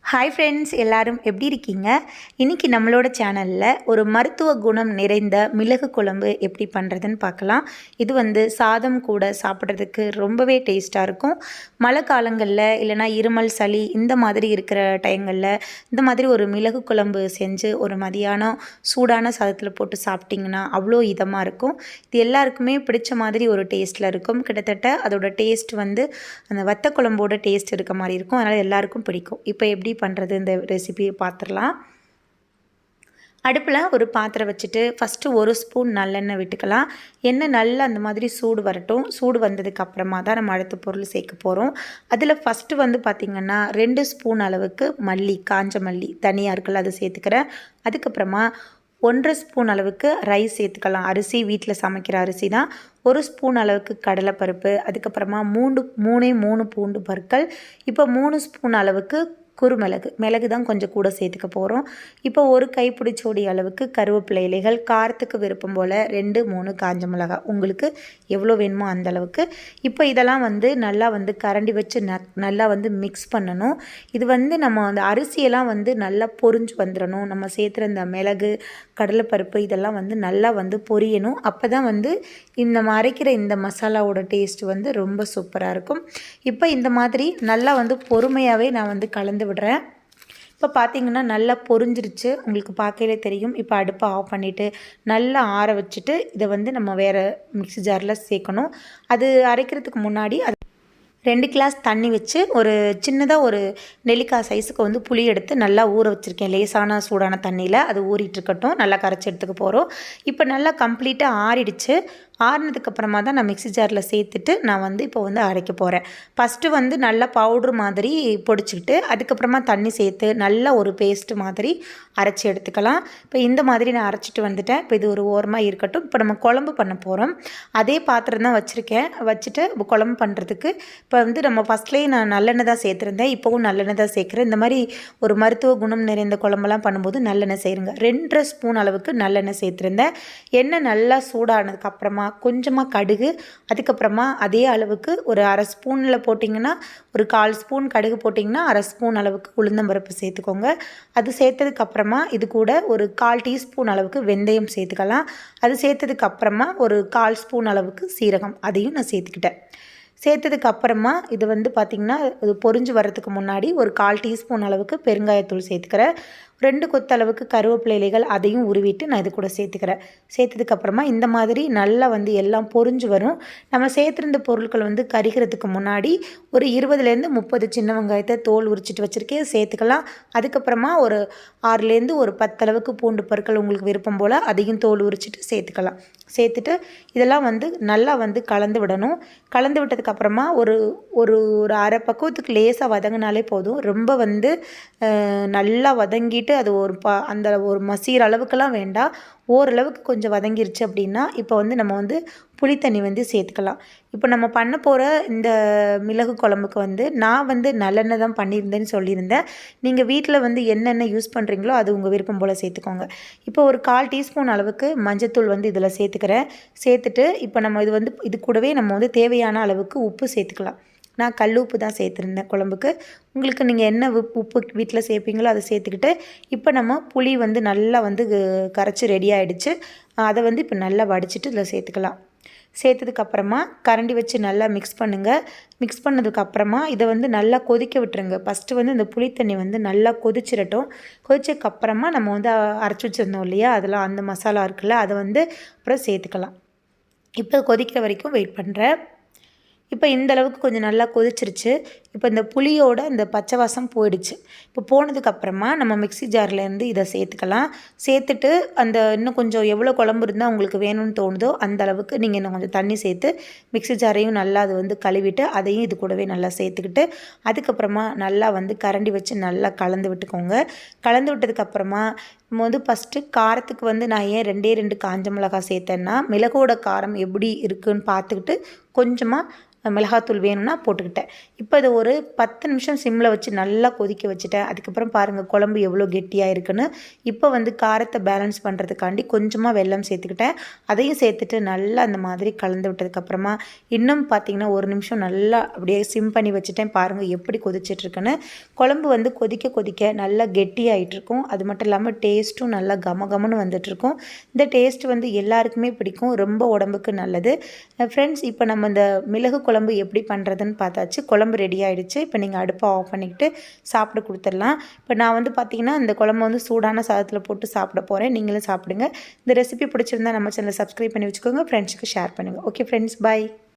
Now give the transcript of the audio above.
Hi friends, எல்லாரும் எப்படி இருக்கீங்க? இன்றைக்கி நம்மளோட சேனலில் ஒரு மருத்துவ குணம் நிறைந்த மிளகு குழம்பு எப்படி பண்ணுறதுன்னு பார்க்கலாம். இது சாதம் கூட சாப்பிட்றதுக்கு ரொம்பவே டேஸ்ட்டாக இருக்கும். மழை காலங்களில் இல்லைனா இருமல் சளி இந்த மாதிரி இருக்கிற டைங்களில் இந்த மாதிரி ஒரு மிளகு குழம்பு செஞ்சு ஒரு மதியானம் சூடான சாதத்தில் போட்டு சாப்பிட்டிங்கன்னா அவ்வளோ இதமாக இருக்கும். இது எல்லாருக்குமே பிடிச்ச மாதிரி ஒரு டேஸ்ட்டில் இருக்கும். கிட்டத்தட்ட அதோட டேஸ்ட் அந்த வத்த குழம்போட டேஸ்ட் இருக்க மாதிரி இருக்கும். அதனால் எல்லாருக்கும் பிடிக்கும். இப்போ எப்படி பண்ணுறது இந்த ரெசிபியை பார்த்துடலாம். அடுப்பில் ஒரு பாத்திரம் வச்சுட்டு ஃபஸ்ட்டு 1 ஸ்பூன் நல்லெண்ணெய் விட்டுக்கலாம். எண்ணெய் நல்லா அந்த மாதிரி சூடு வரட்டும். சூடு வந்ததுக்கு அப்புறமா தான் நம்ம அடுத்த பொருள் சேர்க்க போகிறோம். அதில் ஃபஸ்ட்டு பார்த்திங்கன்னா 2 ஸ்பூன் அளவுக்கு மல்லி, காஞ்ச மல்லி தனியாக இருக்குல்ல, அதை சேர்த்துக்கிறேன். அதுக்கப்புறமா 1.5 ஸ்பூன் அளவுக்கு ரைஸ் சேர்த்துக்கலாம். அரிசி வீட்டில் சமைக்கிற அரிசி தான். 1 ஸ்பூன் அளவுக்கு கடலைப்பருப்பு, அதுக்கப்புறமா 3 பூண்டு பற்கள், இப்போ 3 ஸ்பூன் அளவுக்கு மிளகு தான் கொஞ்சம் கூட சேர்த்துக்க போகிறோம். இப்போ ஒரு கைப்பிடி சோடி அளவுக்கு கருவேப்பிலை இலைகள், காரத்துக்கு விருப்பம் போல் 2-3 காஞ்ச மிளகாய், உங்களுக்கு எவ்வளோ வேணுமோ அந்த அளவுக்கு. இப்போ இதெல்லாம் நல்லா கரண்டி வச்சு நல்லா மிக்ஸ் பண்ணணும். இது நம்ம அந்த அரிசியெல்லாம் நல்லா பொரிஞ்சு வந்துடணும். நம்ம சேர்த்துற இந்த மிளகு, கடலைப்பருப்பு இதெல்லாம் நல்லா பொரியணும். அப்போ தான் இந்த அரைக்கிற இந்த மசாலாவோட டேஸ்ட் ரொம்ப சூப்பராக இருக்கும். இப்போ இந்த மாதிரி நல்லா பொறுமையாகவே நான் கலந்து விடுறேன். இப்போ பார்த்திங்கன்னா நல்லா பொரிஞ்சிருச்சு, உங்களுக்கு பார்க்கலே தெரியும். இப்போ அடுப்பை ஆஃப் பண்ணிவிட்டு நல்லா ஆற வச்சுட்டு இதை நம்ம வேறு மிக்ஸி ஜாரில் சேர்க்கணும். அது அரைக்கிறதுக்கு முன்னாடி 2 கிளாஸ் தண்ணி வச்சு ஒரு சின்னதாக ஒரு நெல்லிக்காய் சைஸுக்கு புளி எடுத்து நல்லா ஊற வச்சுருக்கேன். லேசான சூடான தண்ணியில் அது ஊறிட்டுருக்கட்டும். நல்லா கரைச்சி எடுத்துக்க போகிறோம். இப்போ நல்லா கம்ப்ளீட்டாக ஆறிடுச்சு. ஆறினதுக்கப்புறமா தான் நான் மிக்ஸி ஜாரில் சேர்த்துட்டு நான் இப்போ அரைக்க போகிறேன். ஃபஸ்ட்டு நல்லா பவுட்ரு மாதிரி பொடிச்சிக்கிட்டு அதுக்கப்புறமா தண்ணி சேர்த்து நல்லா ஒரு பேஸ்ட்டு மாதிரி அரைச்சி எடுத்துக்கலாம். இப்போ இந்த மாதிரி நான் அரைச்சிட்டு வந்துட்டேன். இப்போ இது ஒரு ஓரமாக இருக்கட்டும். இப்போ நம்ம குழம்பு பண்ண போகிறோம். அதே பாத்திரம் தான் வச்சுருக்கேன். வச்சுட்டு குழம்பு பண்ணுறதுக்கு இப்போ நம்ம ஃபஸ்ட்லேயே நான் நல்லெண்ணெய் தான் சேர்த்துருந்தேன். இப்போவும் நல்லெண்ணெய் தான் சேர்க்குறேன். இந்த மாதிரி ஒரு மருத்துவ குணம் நிறைந்த குழம்பெல்லாம் பண்ணும்போது நல்லெண்ணெய் செய்யுங்க. 2.5 ஸ்பூன் அளவுக்கு நல்லெண்ணெய் சேர்த்துருந்தேன். எண்ணெய் நல்லா சூடானதுக்கப்புறமா கொஞ்சமாக கடுகு, அதுக்கப்புறமா அதே அளவுக்கு ஒரு 1/2 ஸ்பூனில் போட்டிங்கன்னா ஒரு 1/4 ஸ்பூன் கடுகு போட்டிங்கன்னா 1/2 ஸ்பூன் அளவுக்கு உளுந்தம்பருப்பு சேர்த்துக்கோங்க. அது சேர்த்ததுக்கப்புறமா இது கூட ஒரு 1/4 டீஸ்பூன் அளவுக்கு வெந்தயம் சேர்த்துக்கலாம். அது சேர்த்ததுக்கப்புறமா ஒரு 1/4 ஸ்பூன் அளவுக்கு சீரகம், அதையும் நான் சேர்த்துக்கிட்டேன். சேர்த்ததுக்கு அப்புறமா இது பார்த்திங்கன்னா இது பொரிஞ்சு வர்றதுக்கு முன்னாடி ஒரு 1/4 டீஸ்பூன் அளவுக்கு பெருங்காயத்தூள் சேர்த்துக்கிறேன். 2 கொத்தளவுக்கு கருவேப்பிலை இலைகள், அதையும் உருவிட்டு நான் இது கூட சேர்த்துக்கிறேன். சேர்த்ததுக்கப்புறமா இந்த மாதிரி நல்லா எல்லாம் பொரிஞ்சு வரும். நம்ம சேர்த்துருந்த பொருட்கள் கரிகிறதுக்கு முன்னாடி ஒரு 20-30 சின்ன வெங்காயத்தை தோல் உரிச்சிட்டு வச்சுருக்கேன், சேர்த்துக்கலாம். அதுக்கப்புறமா ஒரு 6 ஒரு 10 அளவுக்கு பூண்டு பற்கள் உங்களுக்கு விருப்பம் போல் அதையும் தோல் உரிச்சிட்டு சேர்த்துக்கலாம். சேர்த்துட்டு இதெல்லாம் நல்லா கலந்து விடணும். கலந்து விட்டதுக்கப்புறமா ஒரு ஒரு ஒரு அரை பக்குவத்துக்கு லேசாக வதங்கினாலே போதும். ரொம்ப நல்லா வதங்கிட்டு அது அந்த ஒரு மசீர அளவுக்கெல்லாம் வேண்டாம். ஓரளவுக்கு கொஞ்சம் வதங்கிருச்சு அப்படின்னா இப்போ நம்ம புளித்தண்ணி சேர்த்துக்கலாம். இப்போ நம்ம பண்ண போகிற இந்த மிளகு குழம்புக்கு நான் நல்லெண்ணெய் தான் பண்ணியிருந்தேன்னு சொல்லியிருந்தேன். நீங்கள் வீட்டில் என்னென்ன யூஸ் பண்ணுறீங்களோ அது உங்கள் விருப்பம் போல் சேர்த்துக்கோங்க. இப்போ ஒரு 1/4 டீஸ்பூன் அளவுக்கு மஞ்சத்தூள் இதில் சேர்த்துக்கிறேன். சேர்த்துட்டு இப்போ நம்ம இது கூடவே நம்ம தேவையான அளவுக்கு உப்பு சேர்த்துக்கலாம். நான் கல் உப்பு தான் சேர்த்துருந்தேன் குழம்புக்கு. உங்களுக்கு நீங்கள் என்ன உப்பு வீட்டில் சேர்ப்பீங்களோ அதை சேர்த்துக்கிட்டு இப்போ நம்ம புளி நல்லா கரைச்சி ரெடி ஆகிடுச்சு. அதை இப்போ நல்லா வடிச்சிட்டு இதில் சேர்த்துக்கலாம். சேர்த்ததுக்கப்புறமா கரண்டி வச்சு நல்லா மிக்ஸ் பண்ணுங்கள். மிக்ஸ் பண்ணதுக்கப்புறமா இதை நல்லா கொதிக்க விட்டுருங்க. ஃபஸ்ட்டு இந்த புளித்தண்ணி நல்லா கொதிச்சிடட்டும். கொதிச்சதுக்கப்புறமா நம்ம அரைச்சி வச்சுருந்தோம் இல்லையா, அதெல்லாம் அந்த மசாலா இருக்குல்ல, அதை அப்புறம் சேர்த்துக்கலாம். இப்போ கொதிக்கிற வரைக்கும் வெயிட் பண்ணுறேன். இப்போ இந்த அளவுக்கு கொஞ்சம் நல்லா கொதிச்சிருச்சு. இப்போ இந்த புளியோட இந்த பச்சை வாசம் போயிடுச்சு. இப்போ போனதுக்கப்புறமா நம்ம மிக்ஸி ஜார்லேருந்து இதை சேர்த்துக்கலாம். சேர்த்துட்டு இன்னும் கொஞ்சம் எவ்வளோ குழம்பு இருந்தால் உங்களுக்கு வேணும்னு தோணுதோ அந்த அளவுக்கு நீங்கள் இன்னும் கொஞ்சம் தண்ணி சேர்த்து மிக்ஸி ஜாரையும் நல்லா அது கழுவிட்டு அதையும் இது கூடவே நல்லா சேர்த்துக்கிட்டு அதுக்கப்புறமா நல்லா கரண்டி வச்சு நல்லா கலந்து விட்டுக்கோங்க. கலந்து விட்டதுக்கப்புறமா நம்ம ஃபஸ்ட்டு காரத்துக்கு நான் ஏன் 2 காஞ்ச மிளகாய் சேர்த்தேன்னா மிளகோட காரம் எப்படி இருக்குதுன்னு பார்த்துக்கிட்டு கொஞ்சமாக மிளகாத்தூள் வேணும்னா போட்டுக்கிட்டேன். இப்போ இதை ஒரு 10 நிமிஷம் சிம்மில் வச்சு நல்லா கொதிக்க வச்சுட்டேன். அதுக்கப்புறம் பாருங்கள் குழம்பு எவ்வளோ கெட்டியாக இருக்குன்னு. இப்போ வந்து காரத்தை பேலன்ஸ் பண்ணுறதுக்காண்டி கொஞ்சமாக வெல்லம் சேர்த்துக்கிட்டேன். அதையும் சேர்த்துட்டு நல்லா அந்த மாதிரி கலந்து விட்டதுக்கப்புறமா இன்னும் பார்த்திங்கன்னா ஒரு நிமிஷம் நல்லா அப்படியே சிம் பண்ணி வச்சுட்டேன். பாருங்கள் எப்படி கொதிச்சிட்ருக்குன்னு. குழம்பு வந்து கொதிக்க கொதிக்க நல்லா கெட்டியாகிட்ருக்கும். அது மட்டும் இல்லாமல் டேஸ்ட்டும் நல்லா கமகமன்னு வந்துட்டுருக்கும். இந்த டேஸ்ட் வந்து எல்லாருக்குமே பிடிக்கும். ரொம்ப உடம்புக்கு நல்லது. ஃப்ரெண்ட்ஸ், இப்போ நம்ம இந்த மிளகு குழம்பு எப்படி பண்ணுறதுன்னு பார்த்தாச்சு. குழம்பு ரெடி ஆகிடுச்சு. இப்போ நீங்கள் அடுப்பை ஆஃப் பண்ணிக்கிட்டு சாப்பிட கொடுத்துடலாம். இப்போ நான் வந்து பார்த்திங்கன்னா இந்த குழம்பு வந்து சூடான சாதத்தில் போட்டு சாப்பிட போகிறேன். நீங்களும் சாப்பிடுங்க. இந்த ரெசிபி பிடிச்சிருந்தா நம்ம சேனலை சப்ஸ்கிரைப் பண்ணி வச்சுக்கோங்க. ஃப்ரெண்ட்ஸுக்கு ஷேர் பண்ணுங்கள். ஓகே ஃப்ரெண்ட்ஸ், பாய்.